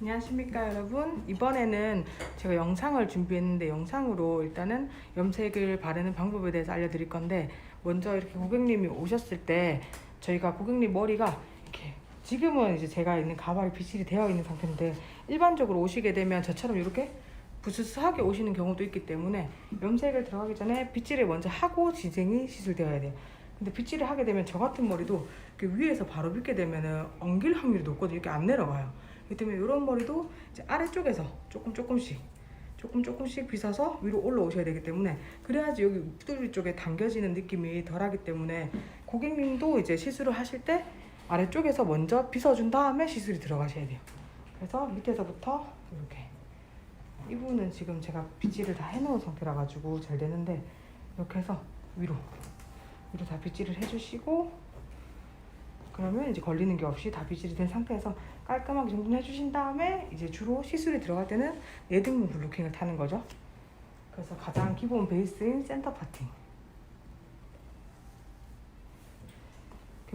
안녕하십니까 여러분. 이번에는 제가 영상을 준비했는데 영상으로 일단은 염색을 바르는 방법에 대해서 알려드릴 건데, 먼저 이렇게 고객님이 오셨을 때 저희가 고객님 머리가 이렇게, 지금은 이제 제가 있는 가발이 비실이 되어 있는 상태인데, 일반적으로 오시게 되면 저처럼 이렇게 부스스하게 오시는 경우도 있기 때문에 염색을 들어가기 전에 빗질을 먼저 하고 진생이 시술되어야 돼요. 근데 빗질을 하게 되면 저 같은 머리도 이렇게 위에서 바로 빗게 되면은 엉길 확률이 높거든요. 이렇게 안 내려가요. 그렇기 때문에 이런 머리도 이제 아래쪽에서 조금씩 빗어서 위로 올라오셔야 되기 때문에, 그래야지 여기 뚜리 쪽에 당겨지는 느낌이 덜하기 때문에 고객님도 이제 시술을 하실 때 아래쪽에서 먼저 빗어준 다음에 시술이 들어가셔야 돼요. 그래서 밑에서부터 이렇게, 이 부분은 지금 제가 빗질을 다 해놓은 상태라 가지고 잘 되는데, 이렇게 해서 위로 다 빗질을 해주시고, 그러면 이제 걸리는 게 없이 다 빗질이 된 상태에서 깔끔하게 정돈해 주신 다음에 이제 주로 시술이 들어갈 때는 네등분 블로킹을 타는 거죠. 그래서 가장 기본 베이스인 센터 파팅,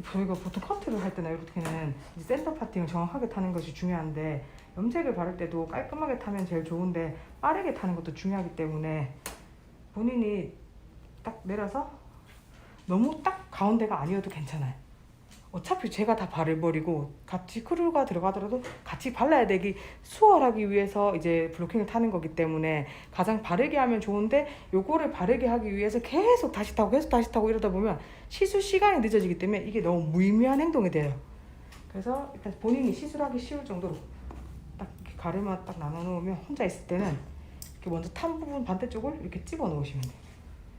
저희가 보통 커트를 할 때나 이렇게는 센터 파팅을 정확하게 타는 것이 중요한데, 염색을 바를 때도 깔끔하게 타면 제일 좋은데 빠르게 타는 것도 중요하기 때문에 본인이 딱 내려서 너무 딱 가운데가 아니어도 괜찮아요. 어차피 제가 다 바를버리고 같이 크루가 들어가더라도 같이 발라야 되기 수월하기 위해서 이제 블로킹을 타는 거기 때문에 가장 바르게 하면 좋은데, 요거를 바르게 하기 위해서 계속 다시 타고 이러다 보면 시술 시간이 늦어지기 때문에 이게 너무 무의미한 행동이 돼요. 그래서 일단 본인이 시술하기 쉬울 정도로 딱 이렇게 가르마 딱 나눠 놓으면, 혼자 있을 때는 이렇게 먼저 탄 부분 반대쪽을 이렇게 집어 넣으시면 돼요.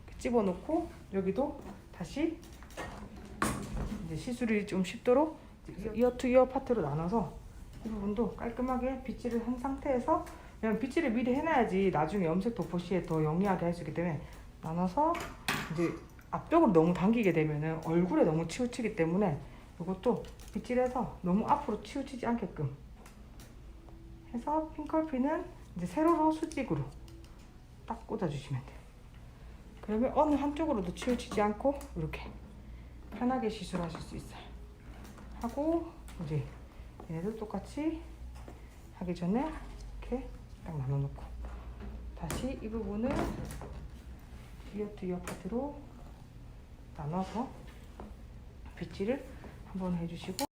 이렇게 집어 넣고 여기도 다시 이제 시술이 좀 쉽도록 이어 투 이어 파트로 나눠서 이 부분도 깔끔하게 빗질을 한 상태에서, 왜냐면 빗질을 미리 해놔야지 나중에 염색 도포 시에 더 영리하게 할 수 있기 때문에 나눠서, 이제 앞쪽으로 너무 당기게 되면은 얼굴에 너무 치우치기 때문에 이것도 빗질해서 너무 앞으로 치우치지 않게끔 해서, 핑컬핀은 이제 세로로 수직으로 딱 꽂아주시면 돼요. 그러면 어느 한쪽으로도 치우치지 않고 이렇게 편하게 시술하실 수 있어요. 하고 이제 얘네들 똑같이 하기 전에 이렇게 딱 나눠놓고, 다시 이 부분을 이어 투 이어 파트로 나눠서 빗질을 한번 해주시고,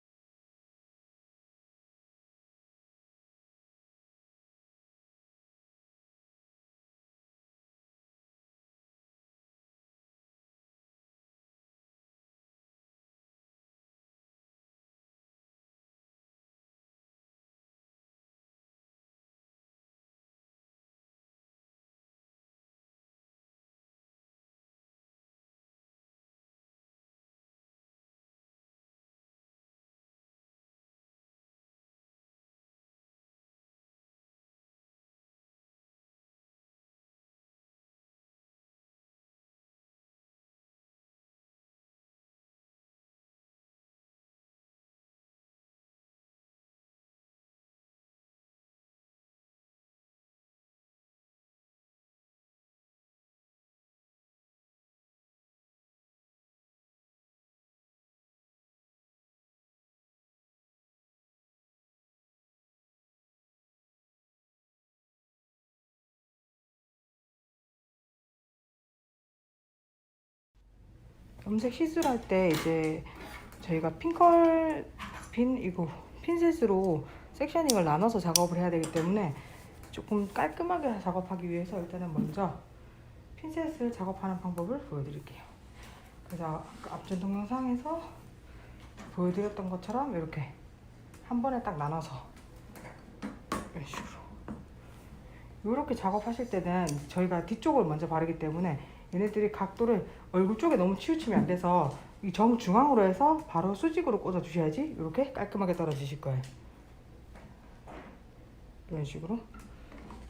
염색 시술할 때 이제 저희가 핀셋으로 섹셔닝을 나눠서 작업을 해야 되기 때문에 조금 깔끔하게 작업하기 위해서 일단은 먼저 핀셋을 작업하는 방법을 보여드릴게요. 그래서 앞전 동영상에서 보여드렸던 것처럼 이렇게 한 번에 딱 나눠서 이런 식으로, 이렇게 작업하실 때는 저희가 뒤쪽을 먼저 바르기 때문에 얘네들이 각도를 얼굴 쪽에 너무 치우치면 안 돼서 이 정중앙으로 해서 바로 수직으로 꽂아 주셔야지 이렇게 깔끔하게 떨어지실 거예요. 이런 식으로,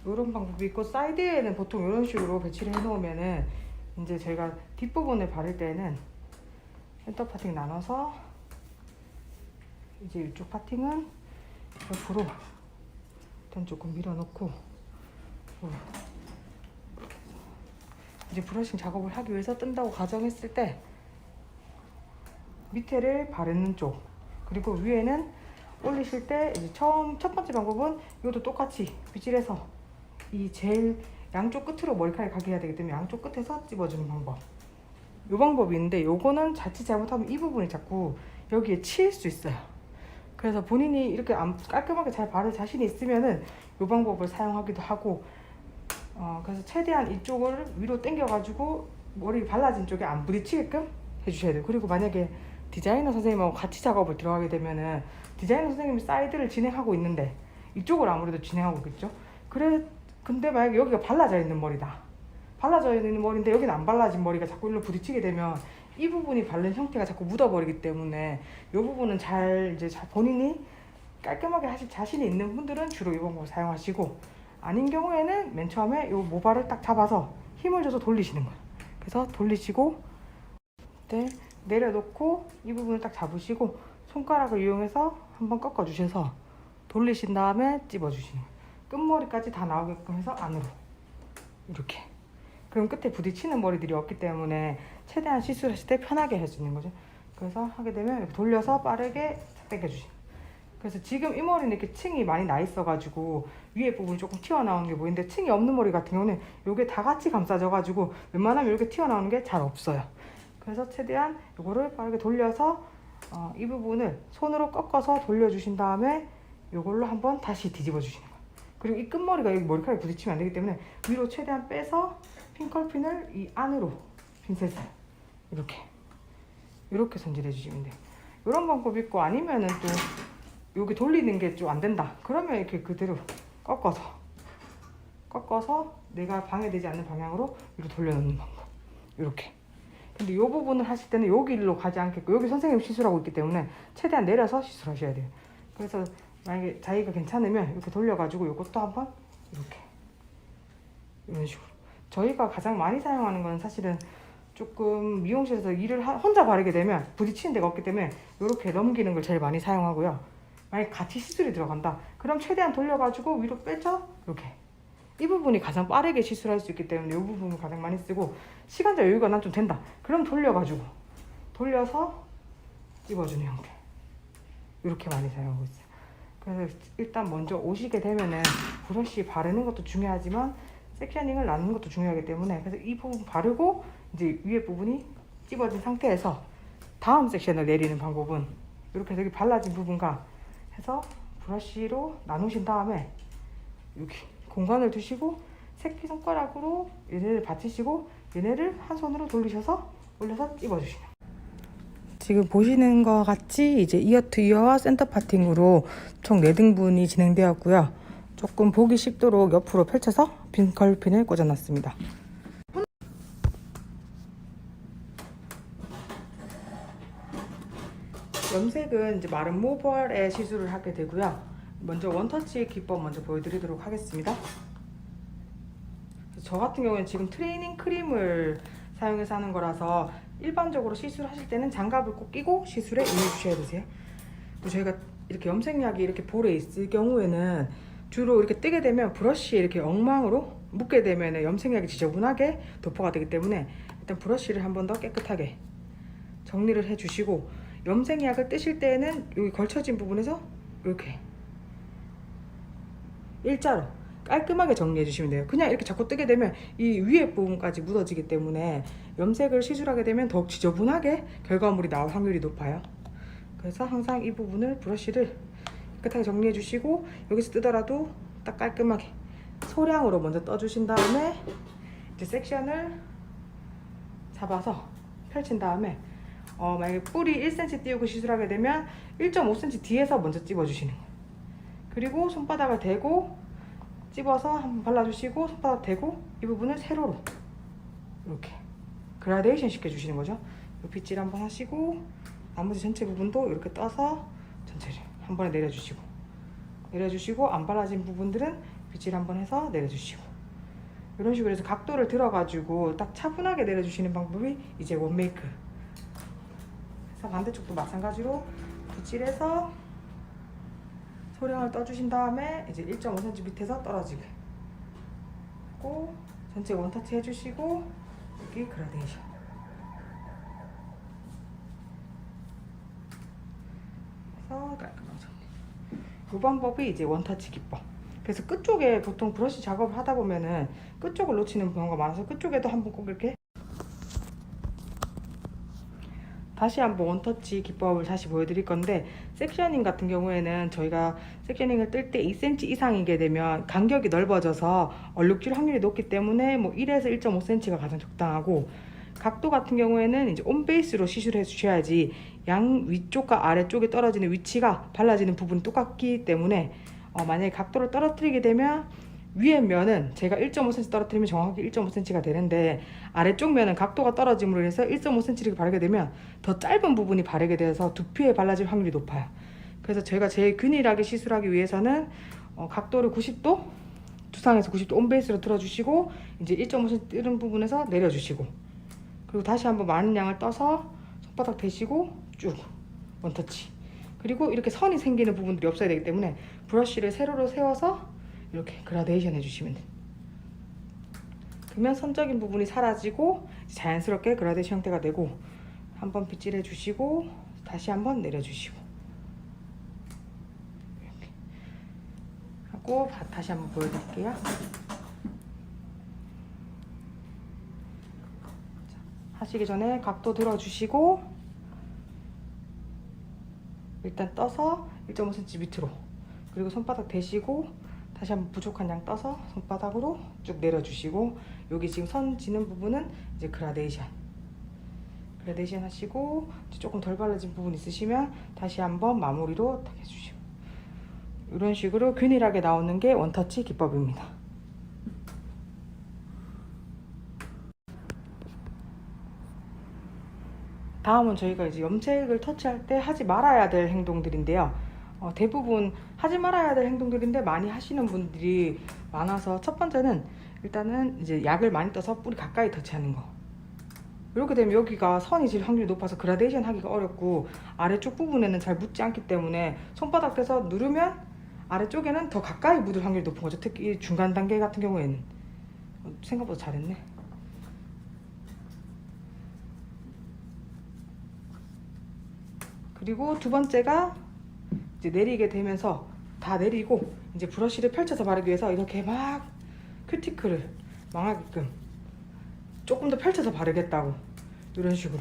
이런 방법이 있고, 사이드에는 보통 이런 식으로 배치를 해 놓으면은 이제 저희가 뒷부분을 바를 때는 센터 파팅 나눠서 이제 이쪽 파팅은 옆으로 일단 조금 밀어놓고, 이제 브러싱 작업을 하기 위해서 뜬다고 가정했을 때 밑에를 바르는 쪽, 그리고 위에는 올리실 때 이제 첫 번째 방법은 이것도 똑같이 빗질해서 이 제일 양쪽 끝으로 머리카락이 가게 해야 되기 때문에 양쪽 끝에서 찝어주는 방법. 이 방법이 있는데 요거는 자칫 잘못하면 이 부분이 자꾸 여기에 치일 수 있어요. 그래서 본인이 이렇게 깔끔하게 잘 바를 자신이 있으면은 이 방법을 사용하기도 하고, 그래서 최대한 이쪽을 위로 당겨가지고 머리 발라진 쪽에 안 부딪히게끔 해주셔야 돼요. 그리고 만약에 디자이너 선생님하고 같이 작업을 들어가게 되면은 디자이너 선생님이 사이드를 진행하고 있는데 이쪽을 아무래도 진행하고 있겠죠. 근데 만약에 여기가 발라져 있는 머리다. 발라져 있는 머리인데 여기는 안 발라진 머리가 자꾸 일로 부딪히게 되면 이 부분이 바른 형태가 자꾸 묻어버리기 때문에 이 부분은 이제 본인이 깔끔하게 하실 자신이 있는 분들은 주로 이 방법을 사용하시고, 아닌 경우에는 맨 처음에 이 모발을 딱 잡아서 힘을 줘서 돌리시는 거예요. 그래서 돌리시고 내려놓고 이 부분을 딱 잡으시고 손가락을 이용해서 한번 꺾어 주셔서 돌리신 다음에 찝어 주시는 거예요. 끝머리까지 다 나오게끔 해서 안으로 이렇게. 그럼 끝에 부딪히는 머리들이 없기 때문에 최대한 시술하실 때 편하게 해주는 거죠. 그래서 하게 되면 이렇게 돌려서 빠르게 당겨주시는 거예요. 그래서 지금 이 머리는 이렇게 층이 많이 나 있어가지고 위에 부분이 조금 튀어나오는 게 보이는데, 층이 없는 머리 같은 경우는 이게 다 같이 감싸져가지고 웬만하면 이렇게 튀어나오는 게 잘 없어요. 그래서 최대한 이거를 빠르게 돌려서 이 부분을 손으로 꺾어서 돌려주신 다음에 이걸로 한번 다시 뒤집어 주시는 거예요. 그리고 이 끝머리가 여기 머리카락에 부딪히면 안 되기 때문에 위로 최대한 빼서 핀컬핀을 이 안으로 핀셋을 이렇게 손질해 주시면 돼요. 이런 방법 있고, 아니면은 또 여기 돌리는 게 좀 안 된다 그러면 이렇게 그대로 꺾어서 내가 방해되지 않는 방향으로 위로 돌려놓는 방법. 이렇게. 근데 이 부분을 하실 때는 여기로 가지 않게끔, 여기 선생님 시술하고 있기 때문에 최대한 내려서 시술하셔야 돼요. 그래서 만약에 자기가 괜찮으면 이렇게 돌려가지고 이것도 한번 이렇게 이런 식으로. 저희가 가장 많이 사용하는 건 사실은 조금 미용실에서 일을 혼자 바르게 되면 부딪히는 데가 없기 때문에 이렇게 넘기는 걸 제일 많이 사용하고요. 만약에 같이 시술이 들어간다 그럼 최대한 돌려가지고 위로 빼서 이렇게. 이 부분이 가장 빠르게 시술할 수 있기 때문에 이 부분을 가장 많이 쓰고, 시간적 여유가 난 좀 된다 그럼 돌려서 찝어주는 형태, 이렇게 많이 사용하고 있어요. 그래서 일단 먼저 오시게 되면은 브러쉬 바르는 것도 중요하지만 섹셔닝을 나누는 것도 중요하기 때문에, 그래서 이 부분 바르고 이제 위에 부분이 찝어진 상태에서 다음 섹션을 내리는 방법은 이렇게 여기 발라진 부분과 해서 브러쉬로 나누신 다음에 여기 공간을 두시고 새끼손가락으로 얘네를 받치시고 얘네를 한 손으로 돌리셔서 올려서 찝어주시는. 지금 보시는 것 같이 이제 이어 투 이어와 센터 파팅으로 총 4등분이 진행되었고요. 조금 보기 쉽도록 옆으로 펼쳐서 빈컬핀을 꽂아놨습니다. 염색은 이제 마른 모발에 시술을 하게 되고요. 먼저 원터치 기법 먼저 보여드리도록 하겠습니다. 저 같은 경우는 지금 트레이닝 크림을 사용해서 하는 거라서 일반적으로 시술하실 때는 장갑을 꼭 끼고 시술에 임해주셔야 되세요. 저희가 이렇게 염색약이 이렇게 볼에 있을 경우에는 주로 이렇게 뜨게 되면 브러쉬에 이렇게 엉망으로 묻게 되면 염색약이 지저분하게 도포가 되기 때문에 일단 브러쉬를 한 번 더 깨끗하게 정리를 해주시고, 염색약을 뜨실 때는 여기 걸쳐진 부분에서 이렇게 일자로 깔끔하게 정리해 주시면 돼요. 그냥 이렇게 자꾸 뜨게 되면 이 위에 부분까지 묻어지기 때문에 염색을 시술하게 되면 더욱 지저분하게 결과물이 나올 확률이 높아요. 그래서 항상 이 부분을 브러쉬를 깨끗하게 정리해 주시고, 여기서 뜨더라도 딱 깔끔하게 소량으로 먼저 떠주신 다음에 이제 섹션을 잡아서 펼친 다음에 만약에 뿔이 1cm 띄우고 시술하게 되면 1.5cm 뒤에서 먼저 찝어주시는 거예요. 그리고 손바닥을 대고 찝어서 한번 발라주시고, 손바닥 대고 이 부분을 세로로 이렇게 그라데이션 시켜주시는 거죠. 빗질 한번 하시고 나머지 전체 부분도 이렇게 떠서 전체를 한 번에 내려주시고 안 발라진 부분들은 빗질 한번 해서 내려주시고, 이런 식으로 해서 각도를 들어가지고 딱 차분하게 내려주시는 방법이 이제 원메이크. 그래서 반대쪽도 마찬가지로 빗질해서 소량을 떠주신 다음에 이제 1.5cm 밑에서 떨어지게 하고 전체 원터치 해주시고 여기 그라데이션 해서 깔끔하게 정리. 그 방법이 이제 원터치 기법. 그래서 끝쪽에 보통 브러쉬 작업을 하다 보면은 끝쪽을 놓치는 경우가 많아서 끝쪽에도 한번 꼭 이렇게 다시 한번 원터치 기법을 다시 보여드릴 건데, 섹셔닝 같은 경우에는 저희가 섹셔닝을 뜰 때 2cm 이상이게 되면 간격이 넓어져서 얼룩질 확률이 높기 때문에 뭐 1에서 1.5cm가 가장 적당하고, 각도 같은 경우에는 이제 온 베이스로 시술해 주셔야지 양 위쪽과 아래쪽에 떨어지는 위치가 발라지는 부분이 똑같기 때문에 만약에 각도를 떨어뜨리게 되면 위에 면은 제가 1.5cm 떨어뜨리면 정확하게 1.5cm가 되는데, 아래쪽 면은 각도가 떨어짐으로 해서 1.5cm를 바르게 되면 더 짧은 부분이 바르게 돼서 두피에 발라질 확률이 높아요. 그래서 저희가 제일 균일하게 시술하기 위해서는 각도를 90도, 두상에서 90도 온베이스로 들어주시고 이제 1.5cm 뜨는 부분에서 내려주시고, 그리고 다시 한번 많은 양을 떠서 손바닥 대시고 쭉 원터치. 그리고 이렇게 선이 생기는 부분들이 없어야 되기 때문에 브러쉬를 세로로 세워서 이렇게 그라데이션 해주시면 돼요. 그러면 선적인 부분이 사라지고 자연스럽게 그라데이션 형태가 되고, 한번 빗질해 주시고 다시 한번 내려주시고 이렇게 하고 다시 한번 보여드릴게요. 하시기 전에 각도 들어주시고 일단 떠서 1.5cm 밑으로, 그리고 손바닥 대시고 다시 한번 부족한 양 떠서 손바닥으로 쭉 내려주시고, 여기 지금 선 지는 부분은 이제 그라데이션 하시고, 조금 덜 발라진 부분 있으시면 다시 한번 마무리로 딱 해주시고, 이런 식으로 균일하게 나오는 게 원터치 기법입니다. 다음은 저희가 이제 염색을 터치할 때 하지 말아야 될 행동들인데요. 대부분 하지 말아야 될 행동들인데 많이 하시는 분들이 많아서, 첫 번째는 일단은 이제 약을 많이 떠서 뿌리 가까이 터치하는 거. 이렇게 되면 여기가 선이 질 확률이 높아서 그라데이션 하기가 어렵고, 아래쪽 부분에는 잘 묻지 않기 때문에 손바닥 대서 누르면 아래쪽에는 더 가까이 묻을 확률이 높은 거죠. 특히 중간 단계 같은 경우에는. 생각보다 잘했네. 그리고 두 번째가 이제 내리게 되면서 다 내리고 이제 브러쉬를 펼쳐서 바르기 위해서 이렇게 막 큐티클을 망하게끔 조금 더 펼쳐서 바르겠다고, 이런 식으로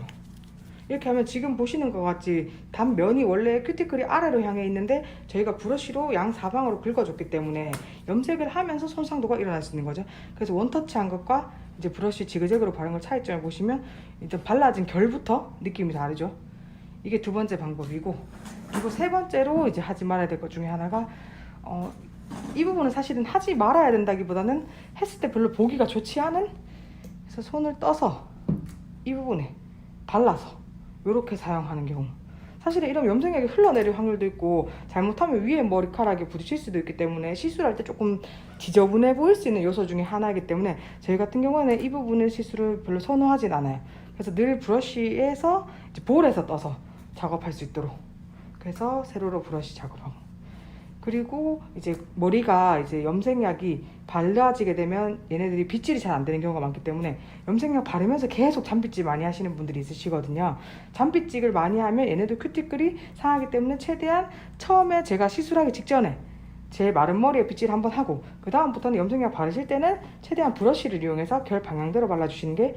이렇게 하면 지금 보시는 것 같이 단면이 원래 큐티클이 아래로 향해 있는데 저희가 브러쉬로 양 사방으로 긁어줬기 때문에 염색을 하면서 손상도가 일어날 수 있는 거죠. 그래서 원터치 한 것과 이제 브러쉬 지그재그로 바른 걸 차이점을 보시면 일단 발라진 결부터 느낌이 다르죠. 이게 두 번째 방법이고, 그리고 세 번째로 이제 하지 말아야 될 것 중에 하나가 이 부분은 사실은 하지 말아야 된다기보다는 했을 때 별로 보기가 좋지 않은, 그래서 손을 떠서 이 부분에 발라서 이렇게 사용하는 경우, 사실은 이런 염색약이 흘러내릴 확률도 있고 잘못하면 위에 머리카락에 부딪힐 수도 있기 때문에 시술할 때 조금 지저분해 보일 수 있는 요소 중에 하나이기 때문에 저희 같은 경우에는 이 부분의 시술을 별로 선호하진 않아요. 그래서 늘 브러쉬에서 이제 볼에서 떠서 작업할 수 있도록, 그래서 세로로 브러쉬 작업하고, 그리고 이제 머리가 이제 염색약이 발라지게 되면 얘네들이 빗질이 잘 안 되는 경우가 많기 때문에 염색약 바르면서 계속 잔빗질 많이 하시는 분들이 있으시거든요. 잔빗질을 많이 하면 얘네도 큐티클이 상하기 때문에 최대한 처음에 제가 시술하기 직전에 제 마른 머리에 빗질 한번 하고, 그 다음부터는 염색약 바르실 때는 최대한 브러쉬를 이용해서 결 방향대로 발라주시는 게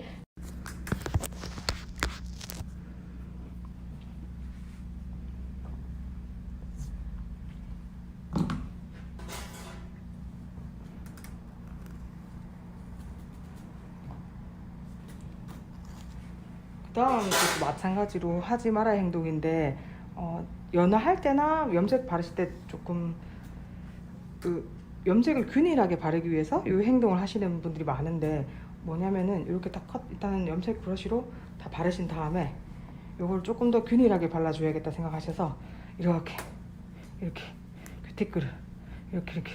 그다음은 또 마찬가지로 하지 말아야 행동인데, 연화할 때나 염색 바르실 때 조금 염색을 균일하게 바르기 위해서 이 행동을 하시는 분들이 많은데, 뭐냐면은 이렇게 딱 일단은 염색 브러쉬로 다 바르신 다음에 이걸 조금 더 균일하게 발라줘야겠다 생각하셔서 이렇게 큐티클을 이렇게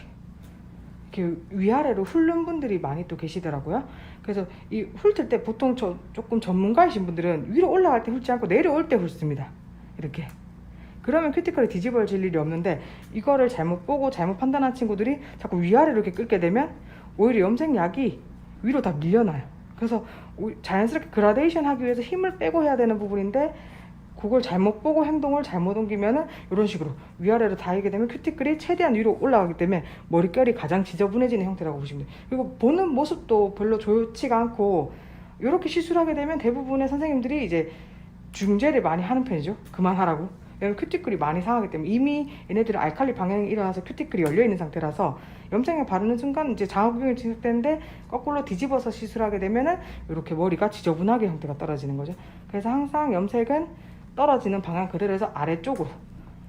위아래로 훑는 분들이 많이 또 계시더라고요. 그래서 이 훑을 때 보통 조금 전문가이신 분들은 위로 올라갈 때 훑지 않고 내려올 때 훑습니다. 이렇게. 그러면 큐티클이 뒤집어질 일이 없는데, 이거를 잘못 보고 잘못 판단한 친구들이 자꾸 위아래로 이렇게 끌게 되면 오히려 염색약이 위로 다 밀려나요. 그래서 자연스럽게 그라데이션 하기 위해서 힘을 빼고 해야 되는 부분인데 그걸 잘못 보고 행동을 잘못 옮기면은 이런 식으로 위아래로 닿게 되면 큐티클이 최대한 위로 올라가기 때문에 머릿결이 가장 지저분해지는 형태라고 보시면 돼요. 그리고 보는 모습도 별로 좋지가 않고 이렇게 시술을 하게 되면 대부분의 선생님들이 이제 중재를 많이 하는 편이죠. 그만하라고. 왜냐면 큐티클이 많이 상하기 때문에 이미 얘네들은 알칼리 방향이 일어나서 큐티클이 열려있는 상태라서 염색약 바르는 순간 이제 장화부경이 진행되는데 거꾸로 뒤집어서 시술하게 되면은 이렇게 머리가 지저분하게 형태가 떨어지는 거죠. 그래서 항상 염색은 떨어지는 방향 그대로 해서 아래쪽으로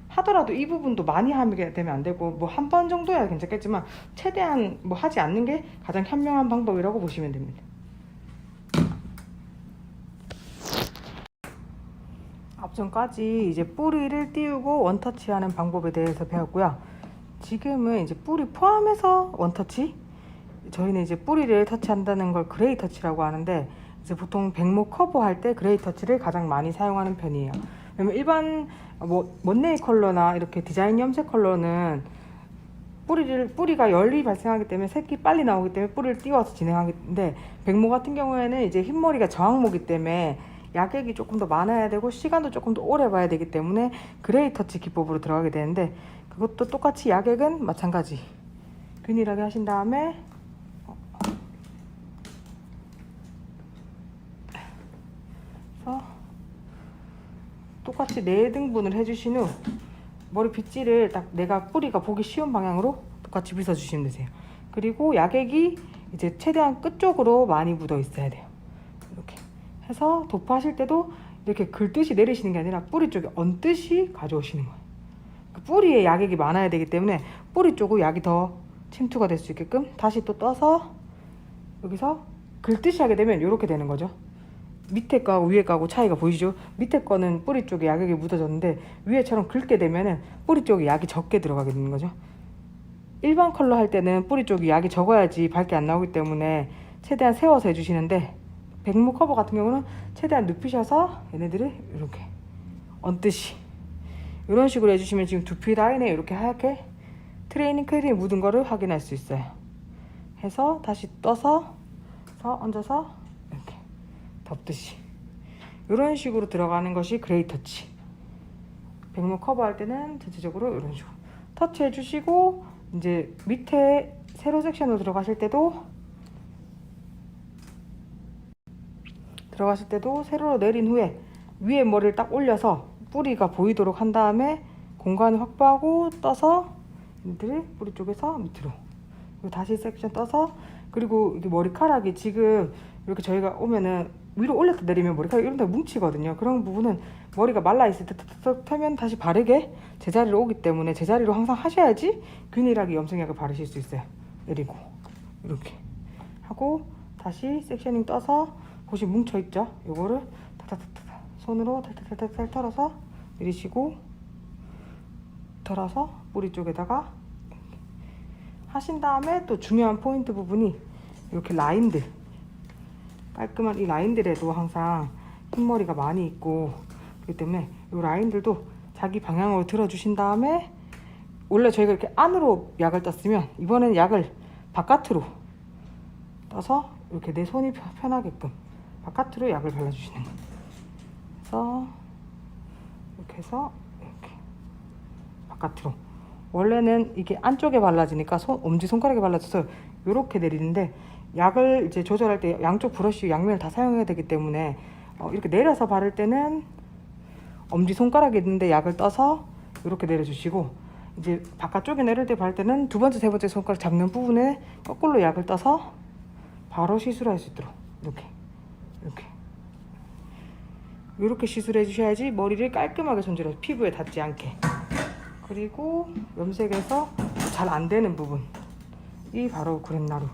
하더라도 이 부분도 많이 하게 되면 안 되고 뭐 한 번 정도야 괜찮겠지만 최대한 뭐 하지 않는 게 가장 현명한 방법이라고 보시면 됩니다. 앞전까지 이제 뿌리를 띄우고 원터치하는 방법에 대해서 배웠고요. 지금은 이제 뿌리 포함해서 원터치. 저희는 이제 뿌리를 터치한다는 걸 그레이 터치라고 하는데 이제 보통 백모 커버할 때 그레이 터치를 가장 많이 사용하는 편이에요. 왜냐면 일반 뭐 먼네일 컬러나 이렇게 디자인 염색 컬러는 뿌리가 열이 발생하기 때문에 색이 빨리 나오기 때문에 뿌리를 띄워서 진행하는데 백모 같은 경우에는 이제 흰머리가 저항모기 때문에 약액이 조금 더 많아야 되고 시간도 조금 더 오래 봐야 되기 때문에 그레이 터치 기법으로 들어가게 되는데 그것도 똑같이 약액은 마찬가지 균일하게 하신 다음에 똑같이 4등분을 해주신 후 머리 빗질을 딱 내가 뿌리가 보기 쉬운 방향으로 똑같이 빗어주시면 되세요. 그리고 약액이 이제 최대한 끝쪽으로 많이 묻어 있어야 돼요. 이렇게 해서 도포하실 때도 이렇게 긁듯이 내리시는 게 아니라 뿌리 쪽에 얹듯이 가져오시는 거예요. 뿌리에 약액이 많아야 되기 때문에 뿌리 쪽으로 약이 더 침투가 될 수 있게끔 다시 또 떠서 여기서 긁듯이 하게 되면 이렇게 되는 거죠. 밑에 거하고 위에 거하고 차이가 보이죠? 밑에 거는 뿌리 쪽에 약액이 묻어졌는데 위에처럼 긁게 되면은 뿌리 쪽에 약이 적게 들어가게 되는 거죠. 일반 컬러 할 때는 뿌리 쪽이 약이 적어야지 밝게 안 나오기 때문에 최대한 세워서 해주시는데 백모 커버 같은 경우는 최대한 눕히셔서 얘네들을 이렇게 얹듯이 이런 식으로 해주시면 지금 두피 라인에 이렇게 하얗게 트레이닝 크림이 묻은 거를 확인할 수 있어요. 해서 다시 떠서 얹어서 이렇게 덮듯이 이런 식으로 들어가는 것이 그레이 터치. 백모 커버할 때는 전체적으로 이런 식으로 터치 해주시고 이제 밑에 세로 섹션으로 들어가실 때도 세로로 내린 후에 위에 머리를 딱 올려서 뿌리가 보이도록 한 다음에 공간을 확보하고 떠서 얘들 뿌리 쪽에서 밑으로 그리고 다시 섹션 떠서 그리고 이게 머리카락이 지금 이렇게 저희가 오면은 위로 올렸다 내리면 머리카락이 이런 데 뭉치거든요. 그런 부분은 머리가 말라있을 때 탁탁탁 펴면 다시 바르게 제자리로 오기 때문에 제자리로 항상 하셔야지 균일하게 염색약을 바르실 수 있어요. 내리고 이렇게 하고 다시 섹셔닝 떠서 곳이 뭉쳐있죠. 요거를 탁탁탁탁 손으로 탈탈탈탈 털어서 내리시고 털어서 뿌리 쪽에다가 하신 다음에 또 중요한 포인트 부분이 이렇게 라인들 깔끔한 이 라인들에도 항상 흰머리가 많이 있고 그렇기 때문에 이 라인들도 자기 방향으로 들어주신 다음에 원래 저희가 이렇게 안으로 약을 떴으면 이번에는 약을 바깥으로 떠서 이렇게 내 손이 편하게끔 바깥으로 약을 발라주시는 거예요. 그래서 이렇게 해서 이렇게 바깥으로 원래는 이게 안쪽에 발라지니까 엄지손가락에 발라져서 이렇게 내리는데 약을 이제 조절할 때 양쪽 브러쉬 양면을 다 사용해야 되기 때문에 이렇게 내려서 바를 때는 엄지손가락에 있는데 약을 떠서 이렇게 내려주시고 이제 바깥쪽에 내릴 때 바를 때는 두 번째 세 번째 손가락 잡는 부분에 거꾸로 약을 떠서 바로 시술할 수 있도록 이렇게 시술해 주셔야지 머리를 깔끔하게 손질해서 피부에 닿지 않게. 그리고 염색에서 잘 안 되는 부분이 바로 구렛나루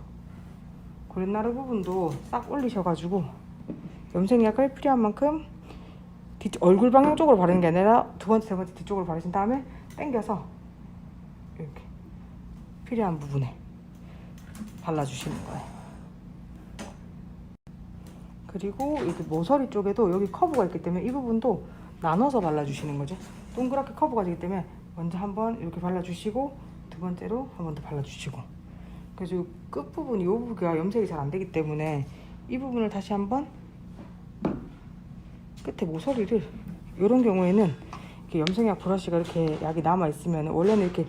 부분도 싹 올리셔가지고 염색약을 필요한 만큼 얼굴 방향 쪽으로 바르는 게 아니라 두 번째 세 번째 뒤쪽으로 바르신 다음에 당겨서 이렇게 필요한 부분에 발라주시는 거예요. 그리고 여기 모서리 쪽에도 여기 커브가 있기 때문에 이 부분도 나눠서 발라주시는 거죠. 동그랗게 커브가 되기 때문에 먼저 한번 이렇게 발라주시고 두 번째로 한 번 더 발라주시고 그래서 끝부분 이 부분이 염색이 잘 안 되기 때문에 이 부분을 다시 한번 끝에 모서리를 이런 경우에는 이렇게 염색약 브러쉬가 이렇게 약이 남아 있으면, 원래는 이렇게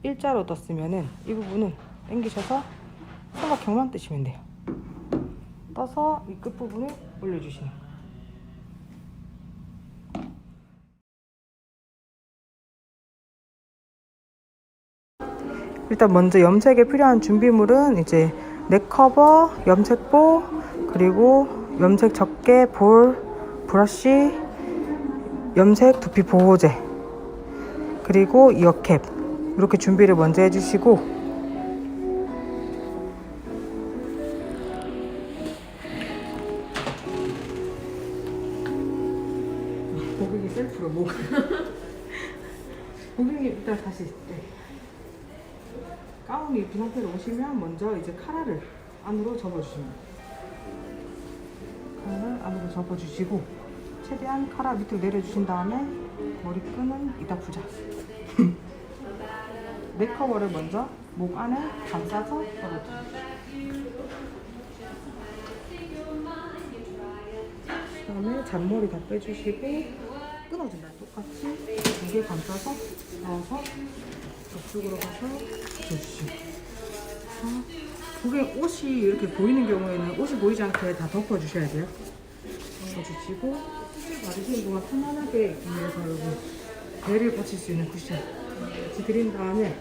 일자로 떴으면은 이 부분을 당기셔서 삼각형만 뜨시면 돼요. 떠서 이 끝부분을 올려주시는 거예요. 일단 먼저 염색에 필요한 준비물은 이제 넥 커버, 염색보, 그리고 염색 적게, 볼, 브러쉬, 염색 두피 보호제, 그리고 이어캡, 이렇게 준비를 먼저 해주시고, 고객이 셀프로 뭐 고객이 일단 다시 가운이 입은 상태로 오시면 먼저 이제 카라를 안으로 접어주시면 돼요. 카라를 안으로 접어주시고 최대한 카라 밑으로 내려주신 다음에 머리끈은 이따 풀자. 넥커버를 먼저 목 안에 감싸서 떨어뜨려요. 그 다음에 잔머리 다 빼주시고 끊어준다. 똑같이 2개 감싸서 넣어서 옆쪽으로 가서 줘주시고, 고객 옷이 이렇게 보이는 경우에는 옷이 보이지 않게 다 덮어주셔야 돼요. 덮어주시고 바르시는 동안 편안하게 있기 위해서 여기 배를 받칠 수 있는 쿠션 같이 드린 다음에,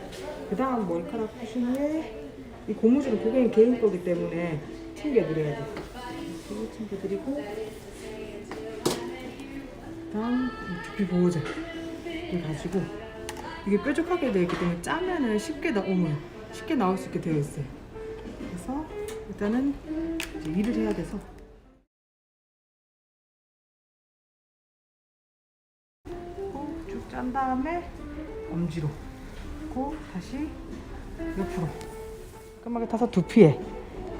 그 다음 머리카락 푸신 후에 이 고무줄은 고객님 개인 거기 때문에 챙겨드려야 돼요. 이렇게 챙겨드리고, 다음 두피 보호제를 가지고, 이게 뾰족하게 되어 있기 때문에 짜면은 쉽게 나올 수 있게 되어 있어요. 그래서 일단은 이제 일을 해야 돼서 쭉 짠 다음에 엄지로 고 다시 옆으로 깔끔하게 타서 두피에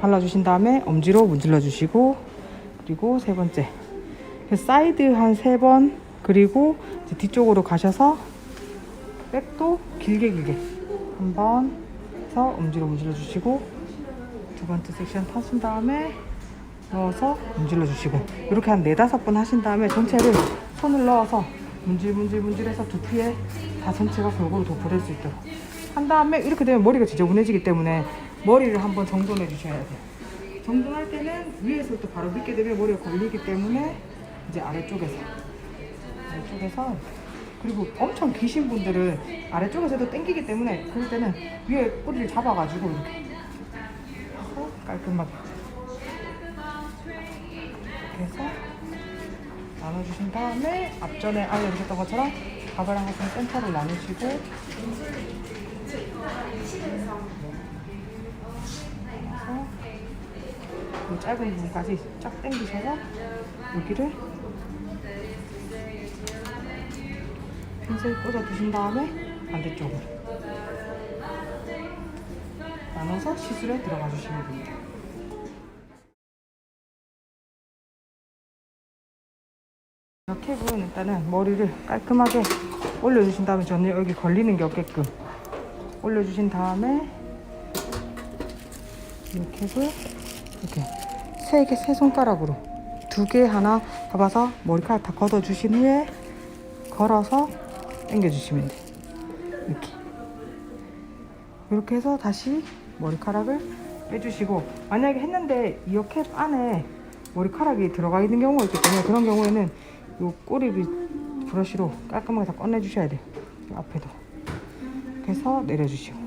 발라주신 다음에 엄지로 문질러 주시고, 그리고 세 번째 사이드 한 3번, 그리고 이제 뒤쪽으로 가셔서 백도 길게 한번 해서 엄지로 문질러 주시고, 두 번째 섹션 타신 다음에 넣어서 문질러 주시고, 이렇게 한 4-5번 하신 다음에 전체를 손을 넣어서 문질해서 두피에 다 전체가 골고루 도포될 수 있도록 한 다음에, 이렇게 되면 머리가 지저분해지기 때문에 머리를 한번 정돈해 주셔야 돼요. 정돈할 때는 위에서부터 바로 밑게 되면 머리가 걸리기 때문에 이제 아래쪽에서, 그리고 엄청 기신 분들은 아래쪽에서도 당기기 때문에 그럴 때는 위에 꼬리를 잡아가지고 이렇게 해서 깔끔하게 이렇게 해서 나눠주신 다음에, 앞전에 알려주셨던 것처럼 가발랑 같은 센터를 나누시고, 그래서 이 짧은 부분까지 쫙 당기셔서 여기를 핀셋 꽂아주신 다음에 반대쪽으로 나눠서 시술에 들어가 주시면 됩니다. 캡은 일단은 머리를 깔끔하게 올려주신 다음에, 저는 여기 걸리는 게 없게끔 올려주신 다음에 이 캡을 이렇게 3개, 3손가락으로 2개 하나 잡아서 머리카락 다 걷어주신 후에 걸어서 당겨주시면 돼요. 이렇게 해서 다시 머리카락을 빼주시고, 만약에 했는데 이어캡 안에 머리카락이 들어가 있는 경우가 있기 때문에 그런 경우에는 이 꼬리빗 브러쉬로 깔끔하게 다 꺼내주셔야 돼요. 앞에도. 그래서 내려주시고,